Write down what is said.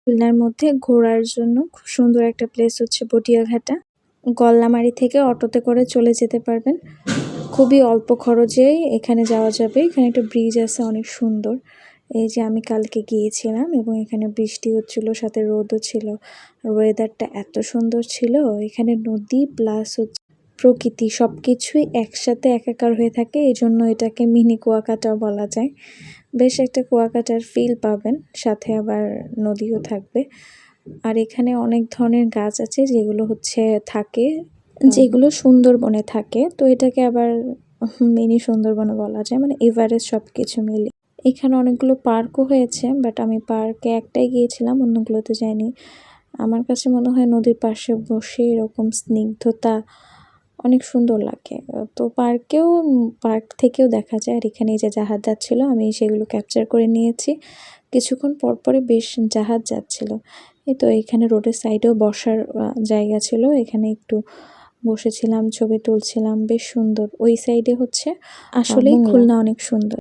খুলনার মধ্যে ঘোরার জন্য খুব সুন্দর একটা প্লেস হচ্ছে বটিয়াঘাটা। গল্লামারী থেকে অটোতে করে চলে যেতে পারবেন। খুবই অল্প খরচেই এখানে যাওয়া যাবে। এখানে একটা ব্রিজ আছে অনেক সুন্দর। এই যে আমি কালকে গিয়েছিলাম এবং এখানে বৃষ্টি হচ্ছিল, সাথে রোদও ছিল। ওয়েদারটা এত সুন্দর ছিল। এখানে নদী প্লাস হচ্ছে প্রকৃতি সবকিছুই একসাথে একাকার হয়ে থাকে, এই জন্য এটাকে মিনি কুয়াকাটাও বলা যায়। বেশ একটা কুয়াকাটার ফিল পাবেন, সাথে আবার নদীও থাকবে। আর এখানে অনেক ধরনের গাছ আছে যেগুলো হচ্ছে থাকে, যেগুলো সুন্দরবনে থাকে। তো এটাকে আবার মিনি সুন্দরবনে বলা যায়, মানে এভারেস্ট সব কিছু মিলে। এখানে অনেকগুলো পার্কও হয়েছে, বাট আমি পার্কে একটাই গিয়েছিলাম, অন্যগুলোতে যাইনি। আমার কাছে মনে হয় নদীর পাশে বসে এরকম স্নিগ্ধতা অনেক সুন্দর লাগে। তো পার্ক থেকেও দেখা যায়। আর এখানে এই যে জাহাজ যাচ্ছিল, আমি সেগুলো ক্যাপচার করে নিয়েছি। কিছুক্ষণ পরে বেশ জাহাজ যাচ্ছিল। এই তো এখানে রোডের সাইডেও বসার জায়গা ছিল, এখানে একটু বসেছিলাম, ছবি তুলছিলাম, বেশ সুন্দর। ওই সাইডে হচ্ছে আসলেই খুলনা অনেক সুন্দর।